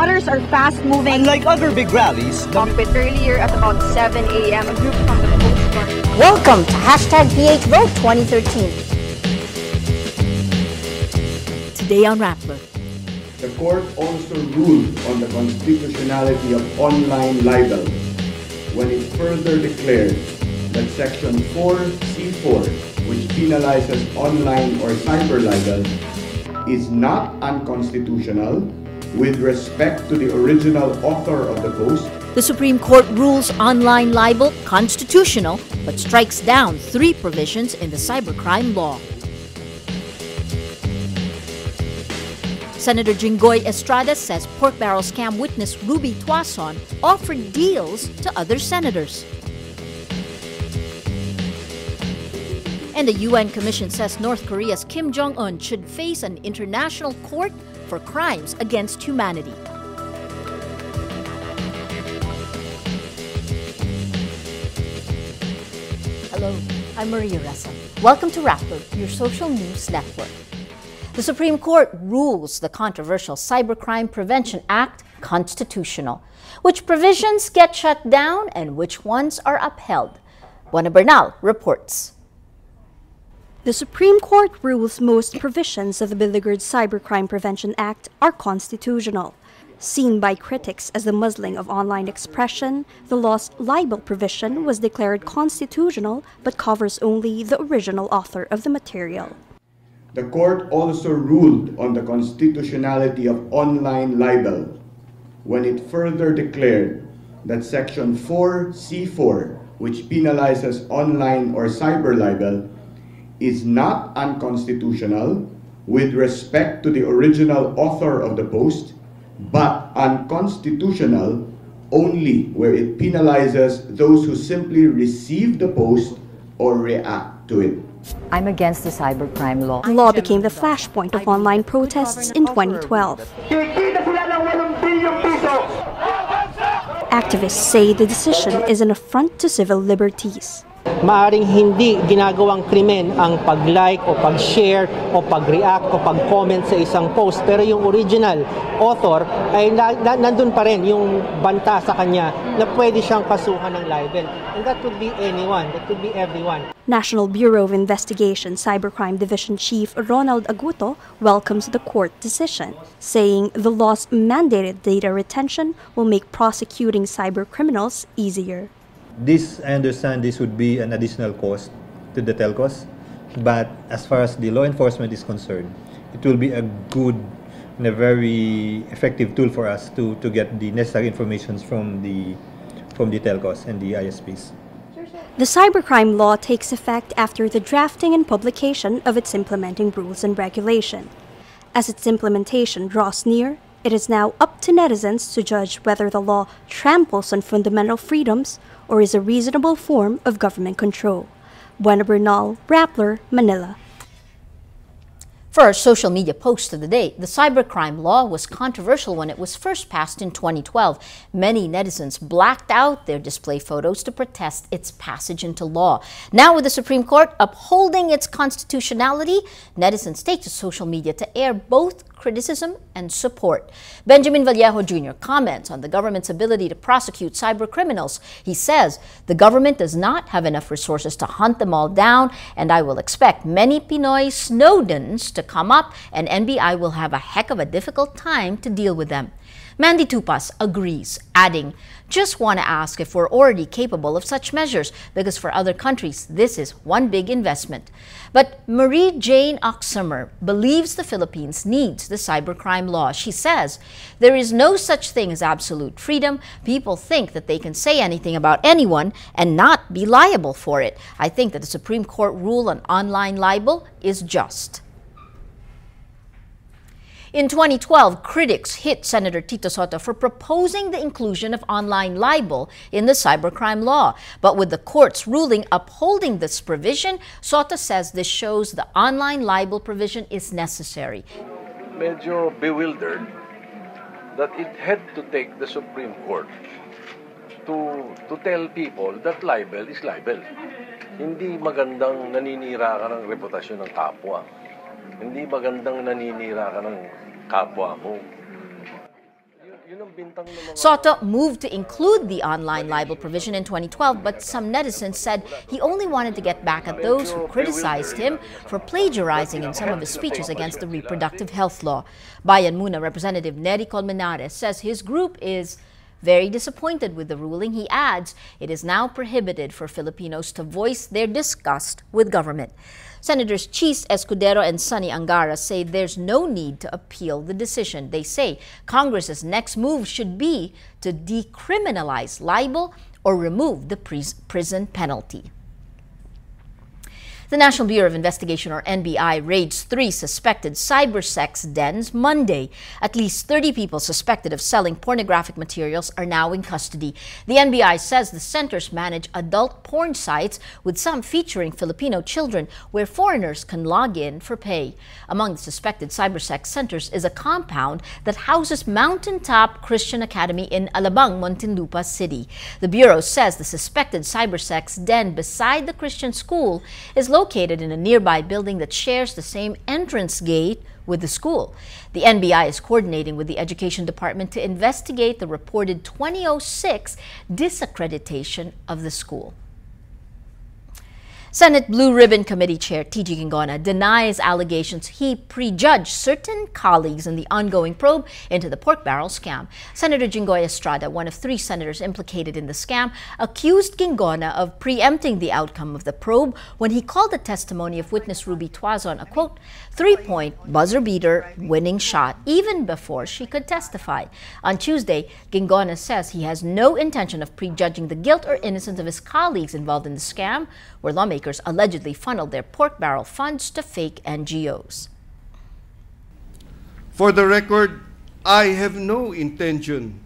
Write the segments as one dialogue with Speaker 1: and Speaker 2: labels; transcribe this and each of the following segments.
Speaker 1: waters are fast-moving.
Speaker 2: Unlike other big rallies,
Speaker 1: But earlier at about 7 a.m., a group from the Coast Guard.
Speaker 3: Welcome to #PHVote 2013. Today on Rappler.
Speaker 4: The court also ruled on the constitutionality of online libel when it further declared that Section 4C4, which penalizes online or cyber libel, is not unconstitutional with respect to the original author of the post.
Speaker 3: The Supreme Court rules online libel constitutional but strikes down 3 provisions in the cybercrime law. Senator Jinggoy Estrada says pork barrel scam witness Ruby Tuason offered deals to other senators. And the UN Commission says North Korea's Kim Jong-un should face an international court for crimes against humanity. Hello, I'm Maria Ressa. Welcome to Rappler, your social news network. The Supreme Court rules the controversial Cybercrime Prevention Act constitutional. Which provisions get shut down and which ones are upheld? Juana Bernal reports.
Speaker 5: The Supreme Court rules most provisions of the beleaguered Cybercrime Prevention Act are constitutional. Seen by critics as the muzzling of online expression, the law's libel provision was declared constitutional but covers only the original author of the material.
Speaker 4: The court also ruled on the constitutionality of online libel when it further declared that Section 4C4, which penalizes online or cyber libel, is not unconstitutional with respect to the original author of the post, but unconstitutional only where it penalizes those who simply receive the post or react to it.
Speaker 6: I'm against the cybercrime law.
Speaker 5: The law became the flashpoint of online protests in 2012. Activists say the decision is an affront to civil liberties.
Speaker 7: Maaring hindi ginagawang krimen ang pag-like o pag-share o pag-react o pag-comment sa isang post, pero yung original author ay nandun pa rin yung banta sa kanya na pwede siyang kasuhan ng libel. And that could be anyone, that could be everyone.
Speaker 5: National Bureau of Investigation Cybercrime Division Chief Ronald Aguto welcomes the court decision, saying the law's mandated data retention will make prosecuting cybercriminals easier.
Speaker 8: This, I understand this would be an additional cost to the telcos, but as far as the law enforcement is concerned, it will be a good and a very effective tool for us to get the necessary information from the telcos and the ISPs.
Speaker 5: The cybercrime law takes effect after the drafting and publication of its implementing rules and regulation. As its implementation draws near, it is now up to netizens to judge whether the law tramples on fundamental freedoms or is a reasonable form of government control. Juana Bernal, Rappler, Manila.
Speaker 3: First, social media post of the day. The cybercrime law was controversial when it was first passed in 2012. Many netizens blacked out their display photos to protest its passage into law. Now, with the Supreme Court upholding its constitutionality, netizens take to social media to air both criticism and support. Benjamin Vallejo Jr. comments on the government's ability to prosecute cybercriminals. He says, the government does not have enough resources to hunt them all down, and I will expect many Pinoy Snowdens to come up, and NBI will have a heck of a difficult time to deal with them. Mandy Tupas agrees, adding, just want to ask if we're already capable of such measures, because for other countries, this is one big investment. But Marie Jane Oxamer believes the Philippines needs the cybercrime law. She says, there is no such thing as absolute freedom. People think that they can say anything about anyone and not be liable for it. I think that the Supreme Court rule on online libel is just. In 2012, critics hit Senator Tito Sotto for proposing the inclusion of online libel in the cybercrime law. But with the court's ruling upholding this provision, Sotto says this shows the online libel provision is necessary.
Speaker 9: Medyo bewildered that it had to take the Supreme Court to tell people that libel is libel. Hindi magandang naninira ka ng reputasyon ng kapwa. Hindi magandang naninira ka ng kapwa mo.
Speaker 3: Soto moved to include the online libel provision in 2012, but some netizens said he only wanted to get back at those who criticized him for plagiarizing in some of his speeches against the reproductive health law. Bayan Muna Representative Nery Colmenares says his group is very disappointed with the ruling. He adds it is now prohibited for Filipinos to voice their disgust with government. Senators Chis Escudero and Sonny Angara say there's no need to appeal the decision. They say Congress's next move should be to decriminalize libel or remove the prison penalty. The National Bureau of Investigation, or NBI, raids 3 suspected cybersex dens Monday. At least 30 people suspected of selling pornographic materials are now in custody. The NBI says the centers manage adult porn sites, with some featuring Filipino children, where foreigners can log in for pay. Among the suspected cybersex centers is a compound that houses Mountaintop Christian Academy in Alabang, Muntinlupa City. The Bureau says the suspected cybersex den beside the Christian school is located in a nearby building that shares the same entrance gate with the school. The NBI is coordinating with the Education Department to investigate the reported 2006 disaccreditation of the school. Senate Blue Ribbon Committee Chair T.G. Gingona denies allegations he prejudged certain colleagues in the ongoing probe into the pork barrel scam. Senator Jinggoy Estrada, one of 3 senators implicated in the scam, accused Gingona of preempting the outcome of the probe when he called the testimony of witness Ruby Tuazon a, quote, 3-point buzzer-beater winning shot, even before she could testify. On Tuesday, Gingona says he has no intention of prejudging the guilt or innocence of his colleagues involved in the scam, where lawmakers allegedly funneled their pork barrel funds to fake NGOs.
Speaker 2: For the record, I have no intention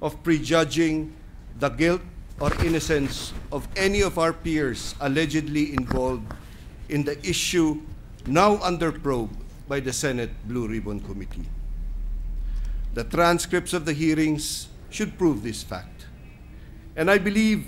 Speaker 2: of prejudging the guilt or innocence of any of our peers allegedly involved in the issue now under probe by the Senate Blue Ribbon Committee. The transcripts of the hearings should prove this fact. And I believe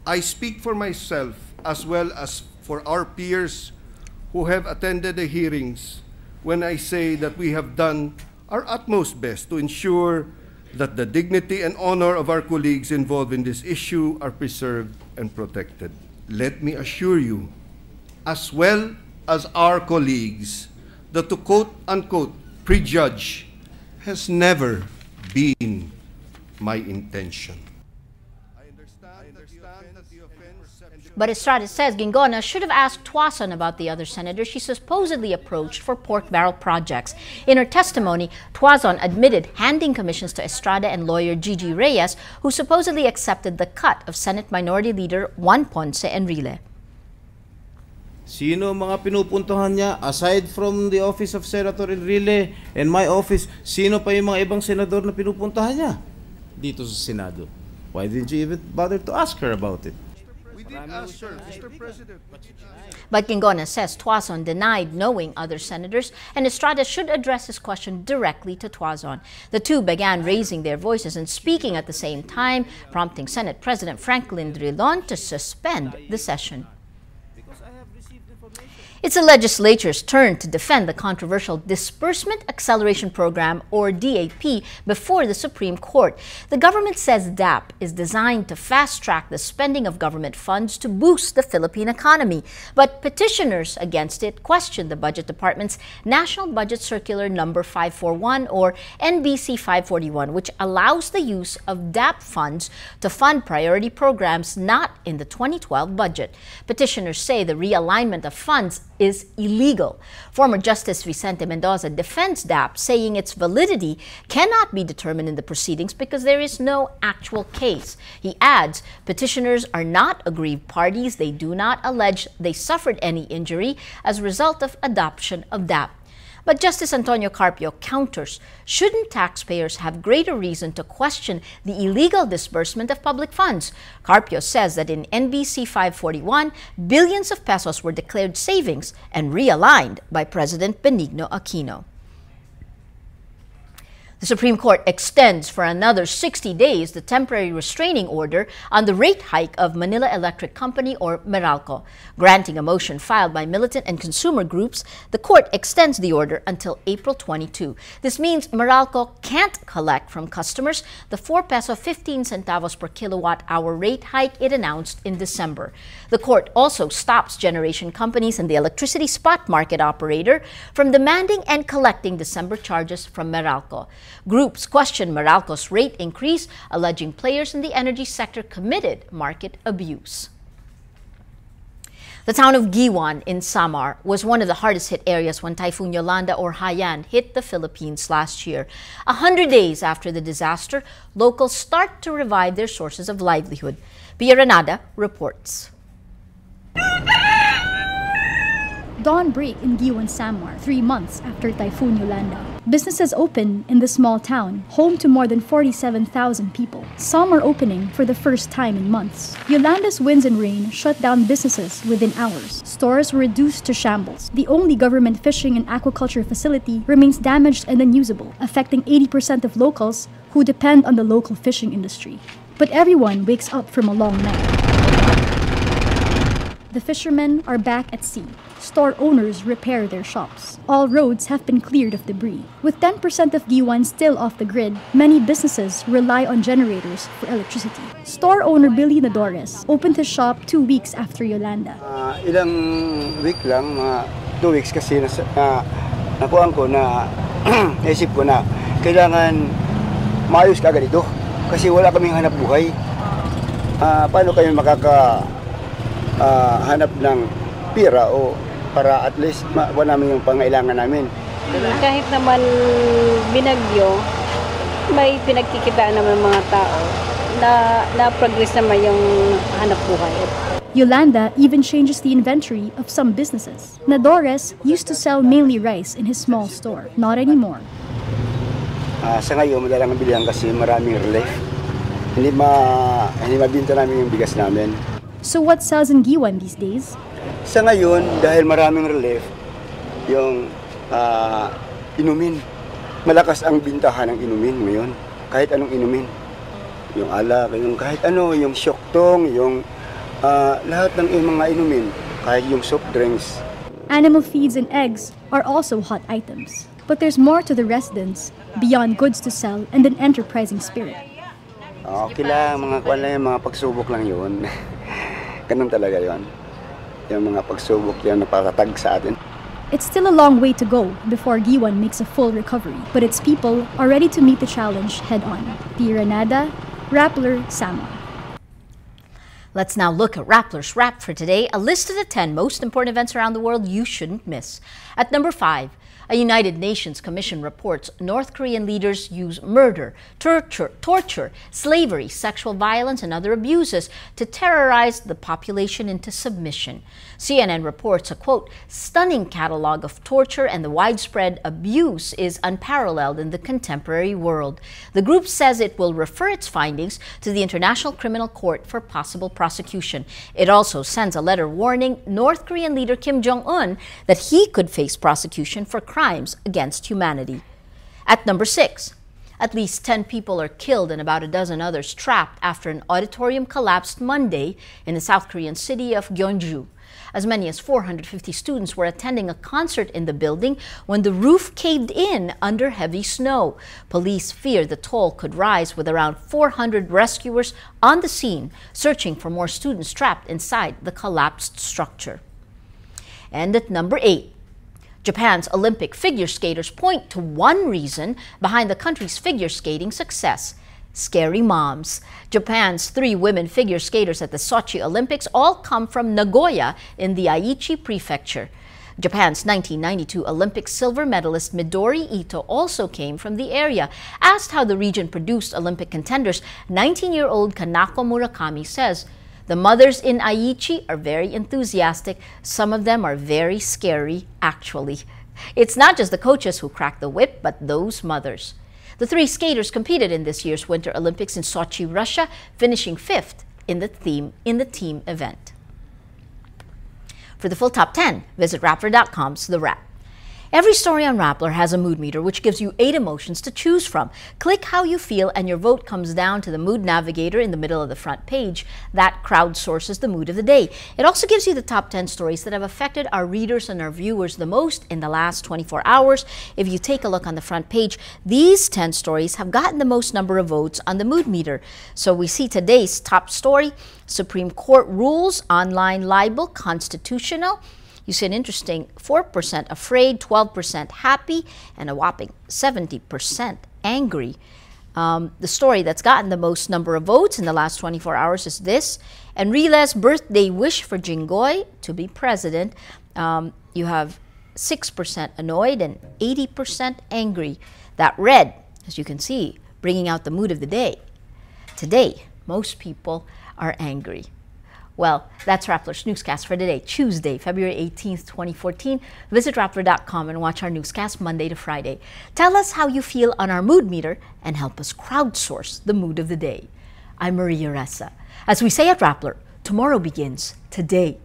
Speaker 2: I speak for myself as well as for our peers who have attended the hearings when I say that we have done our utmost best to ensure that the dignity and honor of our colleagues involved in this issue are preserved and protected. Let me assure you, as well as our colleagues, that to quote-unquote prejudge has never been my intention.
Speaker 3: But Estrada says Gingona should have asked Tuazon about the other senators she supposedly approached for pork barrel projects. In her testimony, Tuazon admitted handing commissions to Estrada and lawyer Gigi Reyes, who supposedly accepted the cut of Senate Minority Leader Juan Ponce Enrile.
Speaker 10: Sino mga pinupuntahan niya aside from the office of Senator Enrile and my office? Sino pa yung mga ibang senador na pinupuntahan niya dito sa Senado? Why didn't you even bother to ask her about it?
Speaker 3: But Gingona says Tuazon denied knowing other senators, and Estrada should address his question directly to Tuazon. The two began raising their voices and speaking at the same time, prompting Senate President Franklin Drilon to suspend the session. It's the legislature's turn to defend the controversial Disbursement Acceleration Program, or DAP, before the Supreme Court. The government says DAP is designed to fast-track the spending of government funds to boost the Philippine economy. But petitioners against it question the Budget Department's National Budget Circular No. 541, or NBC 541, which allows the use of DAP funds to fund priority programs not in the 2012 budget. Petitioners say the realignment of funds is illegal. Former Justice Vicente Mendoza defends DAP, saying its validity cannot be determined in the proceedings because there is no actual case. He adds, petitioners are not aggrieved parties. They do not allege they suffered any injury as a result of adoption of DAP. But Justice Antonio Carpio counters, shouldn't taxpayers have greater reason to question the illegal disbursement of public funds? Carpio says that in NBC 541, billions of pesos were declared savings and realigned by President Benigno Aquino. The Supreme Court extends for another 60 days the temporary restraining order on the rate hike of Manila Electric Company, or Meralco. Granting a motion filed by militant and consumer groups, the court extends the order until April 22. This means Meralco can't collect from customers the 4 peso 15 centavos per kilowatt hour rate hike it announced in December. The court also stops generation companies and the electricity spot market operator from demanding and collecting December charges from Meralco. Groups question Meralco's rate increase, alleging players in the energy sector committed market abuse. The town of Giwan in Samar was one of the hardest hit areas when Typhoon Yolanda, or Haiyan, hit the Philippines last year. 100 days after the disaster, locals start to revive their sources of livelihood. Pia Renada reports.
Speaker 11: Dawn break in Giwan, Samar, 3 months after Typhoon Yolanda. Businesses open in the small town, home to more than 47,000 people. Some are opening for the first time in months. Yolanda's winds and rain shut down businesses within hours. Stores were reduced to shambles. The only government fishing and aquaculture facility remains damaged and unusable, affecting 80% of locals who depend on the local fishing industry. But everyone wakes up from a long night. The fishermen are back at sea. Store owners repair their shops. All roads have been cleared of debris. With 10% of Giwan still off the grid, many businesses rely on generators for electricity. Store owner Billy Nadores opened his shop 2 weeks after Yolanda.
Speaker 12: Ilang week lang, 2 weeks kasi nakuhaan ko na naisip ko na kailangan maayos ka agad ito kasi wala kaming hanap buhay. Paano kayo hanap ng pira o para at least makuha namin yung pangailangan namin.
Speaker 13: Kahit naman binagyo, may pinagkikitaan naman ng mga tao na progress naman yung hanap buhay.
Speaker 11: Yolanda even changes the inventory of some businesses. Nadores used to sell mainly rice in his small store. Not anymore.
Speaker 12: Sa ngayon, madalang ang bilihan kasi maraming relief. Hindi mabinta namin yung bigas namin.
Speaker 11: So what sells in Giwan these days?
Speaker 12: Sa ngayon, dahil maraming relief, yung inumin. Malakas ang bintahan ng inumin ngayon. Kahit anong inumin. Yung alak, yung kahit ano, yung syoktong, yung lahat ng mga inumin. Kahit yung soft drinks.
Speaker 11: Animal feeds and eggs are also hot items. But there's more to the residents, beyond goods to sell and an enterprising spirit.
Speaker 12: Okay lang, mga kwan lang, mga pagsubok lang yun. Ganun talaga yun. Yung mga pagsubok yan napatatag sa atin.
Speaker 11: It's still a long way to go before Giwan makes a full recovery, but its people are ready to meet the challenge head-on. Pia Renada, Rappler, Samar.
Speaker 3: Let's now look at Rappler's Wrap for today, a list of the 10 most important events around the world you shouldn't miss. At number 5, a United Nations Commission reports North Korean leaders use murder, torture, slavery, sexual violence, and other abuses to terrorize the population into submission. CNN reports a, quote, stunning catalog of torture and the widespread abuse is unparalleled in the contemporary world. The group says it will refer its findings to the International Criminal Court for possible prosecution. It also sends a letter warning North Korean leader Kim Jong-un that he could face prosecution for crimes against humanity. At number 6, at least 10 people are killed and about a dozen others trapped after an auditorium collapsed Monday in the South Korean city of Gyeongju. As many as 450 students were attending a concert in the building when the roof caved in under heavy snow. Police fear the toll could rise, with around 400 rescuers on the scene searching for more students trapped inside the collapsed structure. And at number 8, Japan's Olympic figure skaters point to one reason behind the country's figure skating success: scary moms. Japan's 3 women figure skaters at the Sochi Olympics all come from Nagoya in the Aichi Prefecture. Japan's 1992 Olympic silver medalist Midori Ito also came from the area. Asked how the region produced Olympic contenders, 19-year-old Kanako Murakami says, "The mothers in Aichi are very enthusiastic. Some of them are very scary, actually." It's not just the coaches who crack the whip, but those mothers. The 3 skaters competed in this year's Winter Olympics in Sochi, Russia, finishing 5th in the team event. For the full top 10, visit Rappler.com's The Wrap. Every story on Rappler has a mood meter which gives you 8 emotions to choose from. Click how you feel and your vote comes down to the mood navigator in the middle of the front page. That crowdsources the mood of the day. It also gives you the top 10 stories that have affected our readers and our viewers the most in the last 24 hours. If you take a look on the front page, these 10 stories have gotten the most number of votes on the mood meter. So we see today's top story: Supreme Court rules online libel constitutional. You see an interesting 4% afraid, 12% happy, and a whopping 70% angry. The story that's gotten the most number of votes in the last 24 hours is this: Enrile's birthday wish for Jinggoy to be president. You have 6% annoyed and 80% angry. That red, as you can see, bringing out the mood of the day. Today, most people are angry. Well, that's Rappler's newscast for today, Tuesday, February 18th, 2014. Visit Rappler.com and watch our newscast Monday to Friday. Tell us how you feel on our mood meter and help us crowdsource the mood of the day. I'm Maria Ressa. As we say at Rappler, tomorrow begins today.